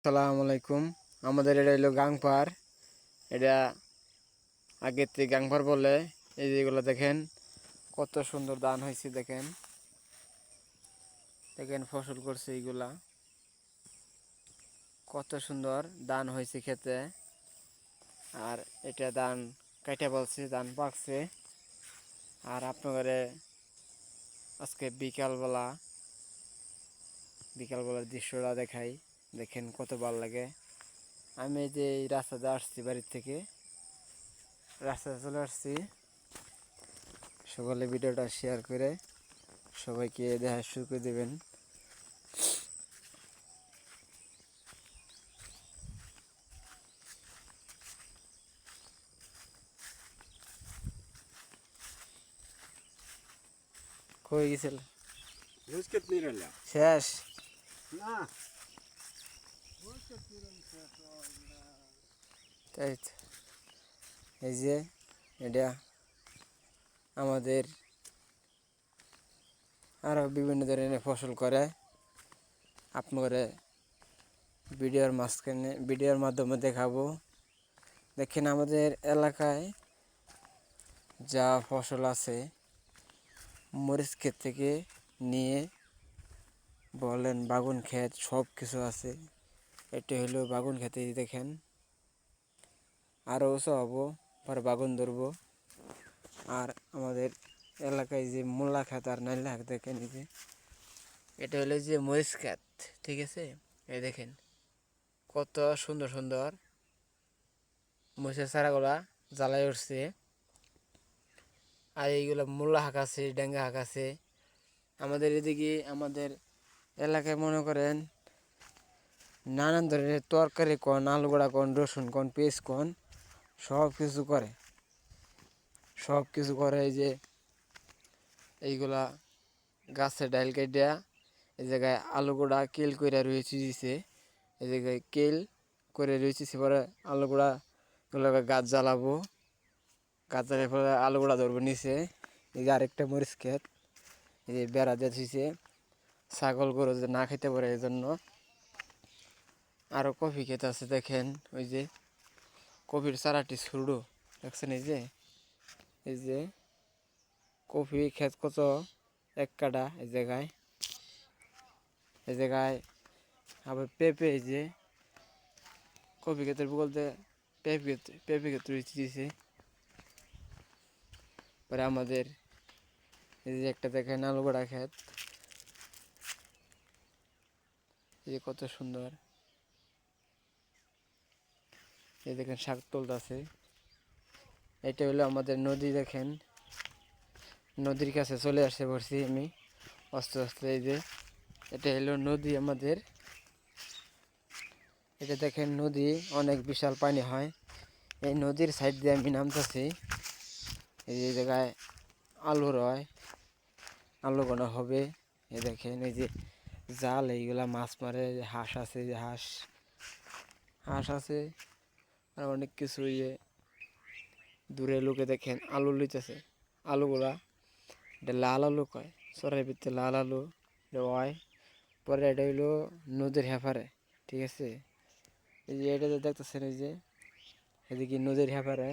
আসসালামু আলাইকুম। আমাদের এটা হলো গাংপার। এটা আগের থেকে গাংপার বলে। এই যেগুলো দেখেন কত সুন্দর ধান হয়েছে, দেখেন দেখেন ফসল করছে, এইগুলা কত সুন্দর ধান হয়েছে খেতে। আর এটা ধান কাইটা বলছে, ধান পাকছে। আর আপনাদের আজকে বিকালবেলার দৃশ্যটা দেখাই, দেখেন কত ভালো লাগে। আমি এই যে এই রাস্তাতে আসছি, বাড়ির থেকে রাস্তাতে চলে আসছি। সকলে ভিডিওটা শেয়ার করে সবাইকে দেখা শুরু করে দেবেন। কই গেছিল? শেষ তাই তো। এই যে এটা আমাদের আরও বিভিন্ন ধরনের ফসল করে। আপনারা ভিডিওর মাধ্যমে দেখাবো। দেখেন আমাদের এলাকায় যা ফসল আছে, মরিচ ক্ষেত থেকে নিয়ে বলেন বাগুন ক্ষেত, সব কিছু আছে। এটা হলো বাগুন ক্ষেতে, দেখেন আরও উঁচু হবো, পরে বাগুন ধরবো। আর আমাদের এলাকায় যে মূলা ক্ষেত আর নাইলা ক্ষেত, দেখেন এই যে এটা হলো যে মরিচ ক্ষেত, ঠিক আছে। এই দেখেন কত সুন্দর সুন্দর মরিচের চারাগুলা জ্বালাই উঠছে। আর এইগুলো মূলা শাক আছে, ডেঙ্গা শাক আছে। আমাদের এদিকে আমাদের এলাকায় মনে করেন নানান ধরনের তরকারি কোন, আলু গোড়া কোন, রসুন কোন, পেঁয়াজ কোন, সব কিছু করে। এই যে এইগুলা গাছের ডাইল কেটে এই জায়গায় আলু গোড়া কেল করে রয়েছে দিছে, এই জায়গায় কেল করে রয়েছে। পরে আলু গোড়া গুলোকে গাছ জ্বালাবো, গাছ জ্বালার পরে আলু গোড়া ধরবো নিচে। এই যে আরেকটা মরিচ ক্ষেত, এই যে বেড়া দিয়ে দিয়েছে ছাগল গরু যে না খেতে পারে এই জন্য। আরও কফি ক্ষেত আছে, দেখেন ওই যে কফির চারাটি ছুড়ো, দেখছেন এই যে কফি ক্ষেত কত এক কাটা। এই জায়গায় আবার পেঁপে, এই যে কফি ক্ষেতের বলতে পেঁপে ক্ষেত দিয়েছে। পরে আমাদের এই যে একটা দেখেন আলু গোড়া ক্ষেত, এই যে কত সুন্দর। এই দেখেন শাক তুলতেছে। এটা হলো আমাদের নদী, দেখেন নদীর কাছে চলে আসতে পারছি আমি আস্তে আস্তে। এই যে এটা হলো নদী আমাদের। এটা দেখেন নদী, অনেক বিশাল পানি হয়। এই নদীর সাইড দিয়ে আমি নামতেছি। এই যে জায়গায় আলু রয়, আলু গোনা হবে। এই দেখেন এই যে জাল, এইগুলা মাছ মারে। হাঁস আছে, যে হাঁস আছে আর অনেক কিছু। ইয়ে দূরে লোকে দেখেন আলু লইতেছে, আলুগুলা এটা লাল আলু কয়, সরাই ভিতরে লাল আলু হয়। পরে এটা হইলো নদীর হেফারে, ঠিক আছে। এই যে এটা দেখতেছেন, এই যে এদিকে নদীর হেফারে।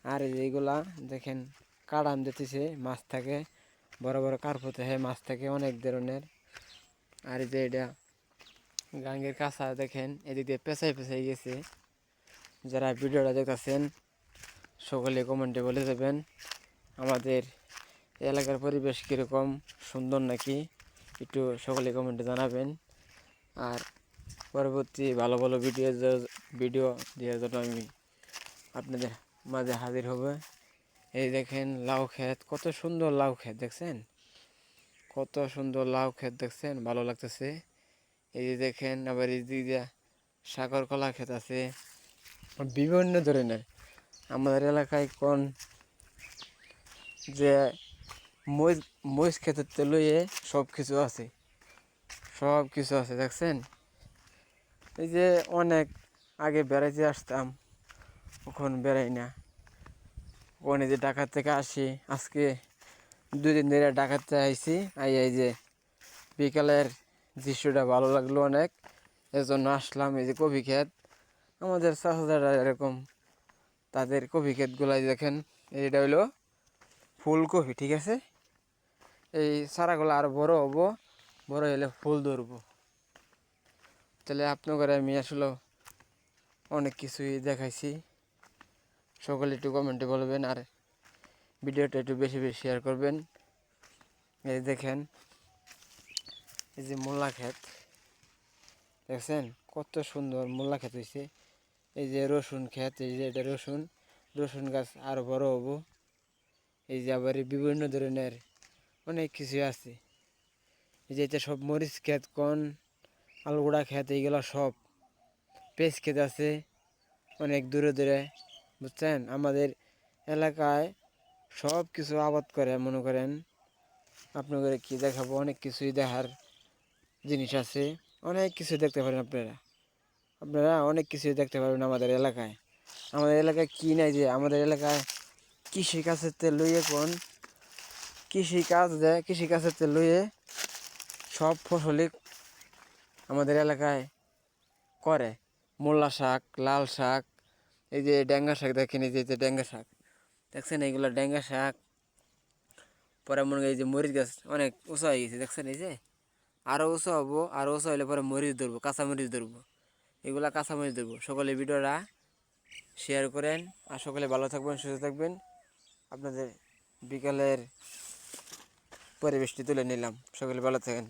আর এই যে এইগুলা দেখেন কাড়ান দিতেছে, মাছ থাকে বড় বড় কার্পতে, হ্যাঁ মাছ থাকে অনেক ধরনের। আর এই যে এটা গাঙ্গের কাছা, দেখেন এদিক দিয়ে পেঁচাই গেছে। যারা ভিডিওটা দেখতেছেন সকলে কমেন্টে বলে দেবেন আমাদের এলাকার পরিবেশ কীরকম, সুন্দর নাকি, একটু সকলে কমেন্টে জানাবেন। আর পরবর্তী ভালো ভালো ভিডিও দেওয়ার জন্য আমি আপনাদের মাঝে হাজির হবে। এই দেখেন লাউ ক্ষেত, কত সুন্দর লাউ ক্ষেত, দেখছেন কত সুন্দর লাউ ক্ষেত, দেখছেন ভালো লাগতেছে। এই যে দেখেন আবার এই দিকে সাগর কলা ক্ষেত আছে, বিভিন্ন ধরনের। আমাদের এলাকায় কোন যে মহিষ ক্ষেতের লইয়ে সব কিছু আছে, দেখছেন। এই যে অনেক আগে বেড়াইতে আসতাম, এখন বেড়াই না। ওখানে যে ঢাকা থেকে আসি, আজকে 2 দিন ধরে ঢাকাতে আইছি। এই যে বিকালের দৃশ্যটা ভালো লাগলো অনেক। এর জন্য আসলাম। এই যে কপি ক্ষেত, আমাদের চাচারা এরকম তাদের কপি ক্ষেতগুলাই দেখেন। এইটা হইলো ফুলকপি, ঠিক আছে। এই চারাগুলো আরও বড় হবো, বড় হলে ফুল ধরবো। তাহলে আপনাদের আমি আসলে অনেক কিছুই দেখাইছি। সকলে একটু কমেন্টে বলবেন আর ভিডিওটা একটু বেশি বেশি শেয়ার করবেন। এই দেখেন, এই যে মূলা ক্ষেত দেখছেন কত সুন্দর মূলা ক্ষেত হয়েছে। এই যে রসুন ক্ষেত, এই যে এটা রসুন, রসুন গাছ আরও বড় হবো। এই যে আবার বিভিন্ন ধরনের অনেক কিছু আছে। এই যে এটা সব মরিচ ক্ষেত, কোন আলুগুড়া ক্ষেত, এইগুলো সব পেঁয়াজ ক্ষেত আছে অনেক দূরে দূরে, বুঝছেন। আমাদের এলাকায় সব কিছু আবাদ করে, মনে করেন আপনাদের কি দেখাবো, অনেক কিছুই দেখার জিনিস আছে, অনেক কিছু দেখতে পারেন আপনারা। আপনারা অনেক কিছুই দেখতে পারবেন আমাদের এলাকায়। আমাদের এলাকায় কি নাই যে, আমাদের এলাকায় কৃষিকাজেতে লইয়ে কোন কৃষিকাজ দেয়, কৃষিকাজেতে লইয়ে সব ফসলই আমাদের এলাকায় করে। মূলা শাক, লাল শাক, এই যে ডেঙ্গা শাক দেখেন, এই যে ডেঙ্গা শাক দেখছেন, এইগুলো ডেঙ্গা শাক। পরে মনে করি এই যে মরিচ গাছ অনেক উঁচা হয়ে গেছে দেখছেন, এই যে আরও উঁচু হবো, আরও উঁচু হলে পরে মরিচ ধরবো, কাঁচা মরিচ ধরবো, এগুলা কাঁচা মরিচ ধরবো। সকলে ভিডিওটা শেয়ার করেন আর সকলে ভালো থাকবেন, সুস্থ থাকবেন। আপনাদের বিকালের পরিবেশটি তুলে নিলাম, সকলে ভালো থাকেন।